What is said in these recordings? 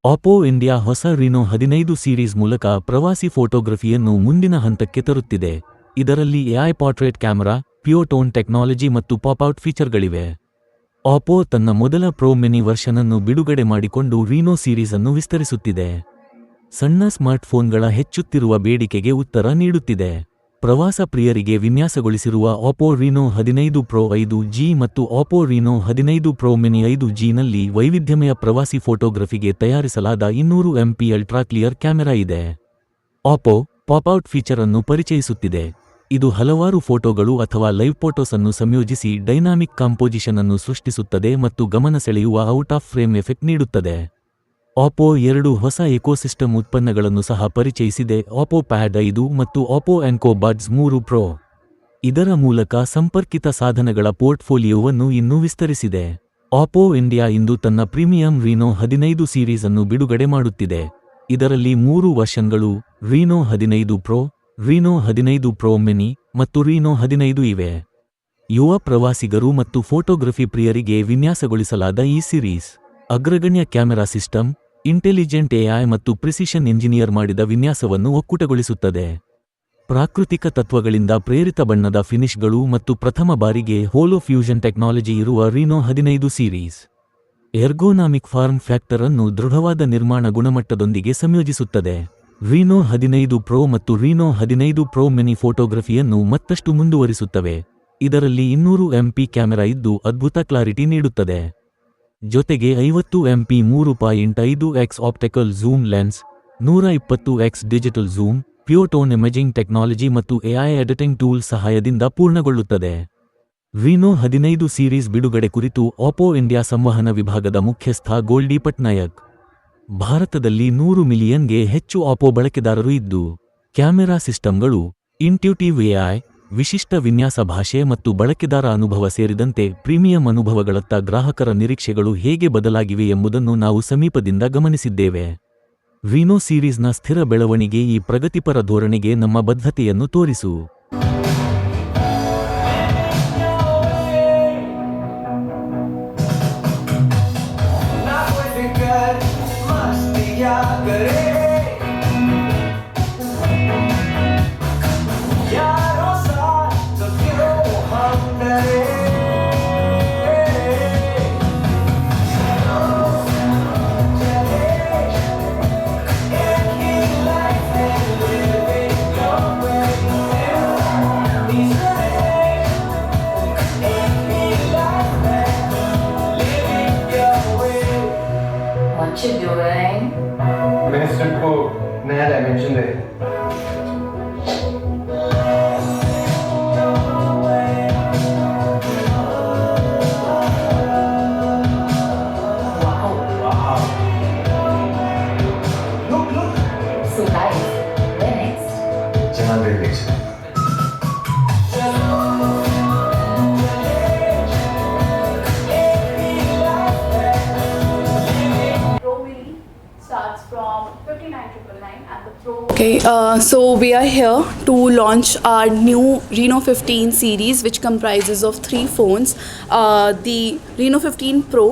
ಆಪೋ India ಹೊಸ ರೀನೋ 15 series ಮೂಲಕ ಪ್ರವಾಸಿ ಫೋಟೋಗ್ರಫಿಯನ್ನು ಮುಂದಿನ ಹಂತಕ್ಕೆ ತರುತ್ತಿದೆ. ಇದರಲ್ಲಿ AI portrait camera, pure technology ಮತ್ತು ಪಾಪ್ಔಟ್ ಫೀಚರ್ಗಳಿವೆ. ಆಪೋ ತನ್ನ ಮೊದಲ ಪ್ರೋ ಮಿನಿ ವರ್ಷನ್ ಅನ್ನು ಬಿಡುಗಡೆ ಮಾಡಿಕೊಂಡು ರೀನೋ ಸೀರೀಸ್ ಅನ್ನು ವಿಸ್ತರಿಸುತ್ತಿದೆ. ಸಣ್ಣ ಸ್ಮಾರ್ಟ್ಫೋನ್ಗಳ ಹೆಚ್ಚುತ್ತಿರುವ ಬೇಡಿಕೆಗೆ ಉತ್ತರ ನೀಡುತ್ತಿದೆ. ಪ್ರವಾಸ ಪ್ರಿಯರಿಗೆ ವಿನ್ಯಾಸಗೊಳಿಸಿರುವ ಆಪೋ ರೀನೋ 15 ಪ್ರೋ 5G ಮತ್ತು ಆಪೋ ರೀನೋ 15 ಪ್ರೋ ಮಿನಿ 5G ನಲ್ಲಿ ವೈವಿಧ್ಯಮಯ ಪ್ರವಾಸಿ ಫೋಟೋಗ್ರಫಿಗೆ ತಯಾರಿಸಲಾದ 200 MP ಅಲ್ಟ್ರಾ ಕ್ಲಿಯರ್ ಕ್ಯಾಮೆರಾ ಇದೆ. ಆಪೋ ಪಾಪ್ಔಟ್ ಫೀಚರ್ ಅನ್ನು ಪರಿಚಯಿಸುತ್ತಿದೆ. ಇದು ಹಲವಾರು ಫೋಟೋಗಳು ಅಥವಾ ಲೈವ್ ಫೋಟೋಸ್ ಅನ್ನು ಸಂಯೋಜಿಸಿ ಡೈನಾಮಿಕ್ ಕಾಂಪೋಸಿಷನ್ ಅನ್ನು ಸೃಷ್ಟಿಸುತ್ತದೆ ಮತ್ತು ಗಮನ ಸೆಳೆಯುವ ಔಟ್ ಆಫ್ ಫ್ರೇಮ್ ಎಫೆಕ್ಟ್ ನೀಡುತ್ತದೆ. ಆಪೋ 2 ಹೊಸ ಎಕೋಸಿಸ್ಟಮ್ ಉತ್ಪನ್ನಗಳನ್ನು ಸಹ ಪರಿಚಯಿಸಿದೆ, ಆಪೋ ಪ್ಯಾಡ್ 5 ಮತ್ತು ಆಪೋ ಎನ್ಕೋ ಬಡ್ಸ್ 3 ಪ್ರೋ. ಇದರ ಮೂಲಕ ಸಂಪರ್ಕಿತ ಸಾಧನಗಳ ಪೋರ್ಟ್ಫೋಲಿಯೋವನ್ನು ಇನ್ನೂ ವಿಸ್ತರಿಸಿದೆ. ಆಪೋ ಇಂಡಿಯಾ ಇಂದು ತನ್ನ ಪ್ರೀಮಿಯಂ ರೀನೋ 15 ಸೀರೀಸ್ ಅನ್ನು ಬಿಡುಗಡೆ ಮಾಡುತ್ತಿದೆ. ಇದರಲ್ಲಿ 3 ವರ್ಷನ್ಗಳು ರೀನೋ 15 ಪ್ರೋ, ರೀನೋ 15 ಪ್ರೋ ಮಿನಿ ಮತ್ತು ರೀನೋ 15 ಇವೆ. ಯುವ ಪ್ರವಾಸಿಗರು ಮತ್ತು ಫೋಟೋಗ್ರಫಿ ಪ್ರಿಯರಿಗೆ ವಿನ್ಯಾಸಗೊಳಿಸಲಾದ ಈ ಸೀರೀಸ್ ಅಗ್ರಗಣ್ಯ ಕ್ಯಾಮೆರಾ ಸಿಸ್ಟಮ್, ಇಂಟೆಲಿಜೆಂಟ್ ಎಐ ಮತ್ತು ಪ್ರಿಸಿಷನ್ ಇಂಜಿನಿಯರ್ ಮಾಡಿದ ವಿನ್ಯಾಸವನ್ನು ಒಕ್ಕೂಟಗೊಳಿಸುತ್ತದೆ. ಪ್ರಾಕೃತಿಕ ತತ್ವಗಳಿಂದ ಪ್ರೇರಿತ ಬಣ್ಣದ ಫಿನಿಶ್ಗಳು ಮತ್ತು ಪ್ರಥಮ ಬಾರಿಗೆ ಹೋಲೋ ಫ್ಯೂಷನ್ ಟೆಕ್ನಾಲಜಿ ಇರುವ ರೀನೋ 15 ಸೀರೀಸ್ ಎರ್ಗೋನಾಮಿಕ್ ಫಾರ್ಮ್ ಫ್ಯಾಕ್ಟರ್ ಅನ್ನು ದೃಢವಾದ ನಿರ್ಮಾಣ ಗುಣಮಟ್ಟದೊಂದಿಗೆ ಸಂಯೋಜಿಸುತ್ತದೆ. ರೀನೋ 15 ಪ್ರೋ ಮತ್ತು ರೀನೋ 15 ಪ್ರೋ ಮಿನಿ ಫೋಟೋಗ್ರಫಿಯನ್ನು ಮತ್ತಷ್ಟು ಮುಂದುವರಿಸುತ್ತವೆ. ಇದರಲ್ಲಿ 200 MP ಕ್ಯಾಮೆರಾ ಇದ್ದು ಅದ್ಭುತ ಕ್ಲಾರಿಟಿ ನೀಡುತ್ತದೆ. ಜೊತೆಗೆ 50 MP 3.5x optical zoom lens, 120x digital zoom, pure tone imaging technology ಮತ್ತು ಎಐ ಎಡಿಟಿಂಗ್ ಟೂಲ್ ಸಹಾಯದಿಂದ ಪೂರ್ಣಗೊಳ್ಳುತ್ತದೆ. ರೀನೋ 15 ಸೀರೀಸ್ ಬಿಡುಗಡೆ ಕುರಿತು ಆಪೋ ಇಂಡಿಯಾ ಸಂವಹನ ವಿಭಾಗದ ಮುಖ್ಯಸ್ಥ ಗೋಲ್ಡಿ ಪಟ್ನಾಯಕ್, ಭಾರತದಲ್ಲಿ 100 ಮಿಲಿಯನ್ಗೆ ಹೆಚ್ಚು ಆಪೋ ಬಳಕೆದಾರರು ಇದ್ದು, ಕ್ಯಾಮೆರಾ ಸಿಸ್ಟಮ್ಗಳು, ಇಂಟ್ಯೂಟಿವ್ ಎಐ, ವಿಶಿಷ್ಟ ವಿನ್ಯಾಸ ಭಾಷೆ ಮತ್ತು ಬಳಕೆದಾರ ಅನುಭವ ಸೇರಿದಂತೆ ಪ್ರೀಮಿಯಂ ಅನುಭವಗಳತ್ತ ಗ್ರಾಹಕರ ನಿರೀಕ್ಷೆಗಳು ಹೇಗೆ ಬದಲಾಗಿವೆ ಎಂಬುದನ್ನು ನಾವು ಸಮೀಪದಿಂದ ಗಮನಿಸಿದ್ದೇವೆ. ರೀನೋ ಸೀರೀಸ್ನ ಸ್ಥಿರ ಬೆಳವಣಿಗೆ ಈ ಪ್ರಗತಿಪರ ಧೋರಣೆಗೆ ನಮ್ಮ ಬದ್ಧತೆಯನ್ನು ತೋರಿಸು. What you doing? मैंने स्क्रिप्ट को नया dimension they. Wow. Look. So guys, where next? जहाँ दिल ले चले. Pro Mini starts from 59,999 and the Pro. Okay, so we are here to launch our new Reno 15 series, which comprises of 3 phones, the Reno 15 Pro,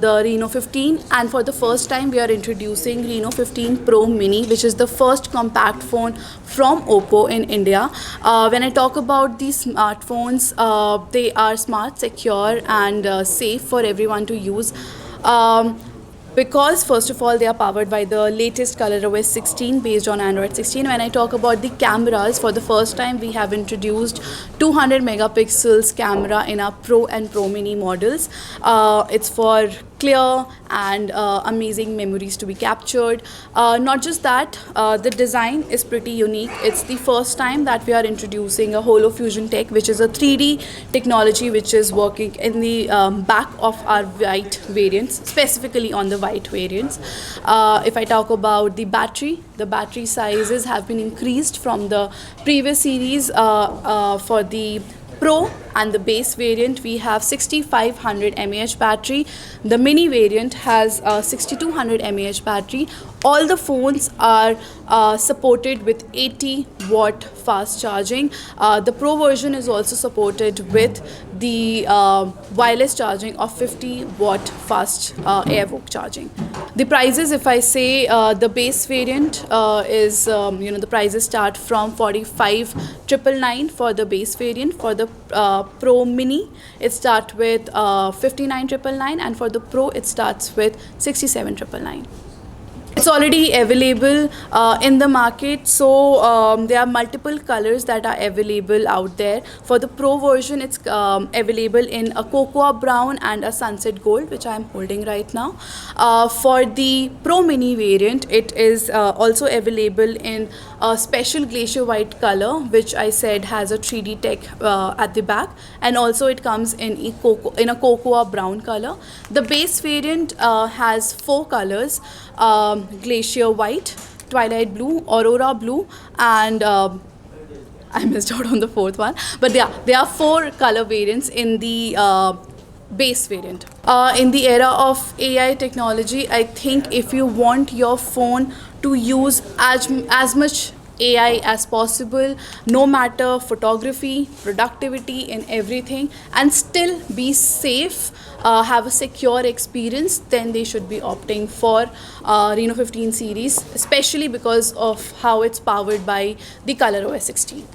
the Reno 15, and for the first time we are introducing Reno 15 Pro Mini, which is the first compact phone from Oppo in India. When I talk about these smartphones, they are smart, secure and safe for everyone to use. Because first of all they are powered by the latest ColorOS 16 based on Android 16. When I talk about the cameras, for the first time we have introduced 200 megapixels camera in our Pro and Pro Mini models. It's for clear and amazing memories to be captured. Not just that, the design is pretty unique. It's the first time that we are introducing a Holo Fusion tech, which is a 3D technology which is working in the back of our white variants, specifically on the white variants. If I talk about the battery sizes have been increased from the previous series for the Pro and the base variant we have 6500 mAh battery. The mini variant has 6200 mAh battery. All the phones are supported with 80 watt fast charging. The Pro version is also supported with the wireless charging of 50 watt fast Airvoke charging. The prices, if I say the base variant is, the prices start from 45,999 for the base variant. For the Pro Mini, it starts with 59,999, and for the Pro, it starts with 67,999. It's already available in the market, so there are multiple colors that are available out there. For the Pro version, it's available in a cocoa brown and a sunset gold, which I am holding right now. For the Pro Mini variant, it is also available in a special glacier white color, which I said has a 3D tech at the back, and also it comes in a cocoa brown color. The base variant has 4 colors. Glacier white, twilight blue, aurora blue, and I missed out on the 4th one, but yeah, there are 4 color variants in the base variant. In the era of AI technology, I think if you want your phone to use as much AI as possible, no matter photography, productivity, in everything, and still be safe, have a secure experience, then they should be opting for Reno 15 series, especially because of how it's powered by the ColorOS 16.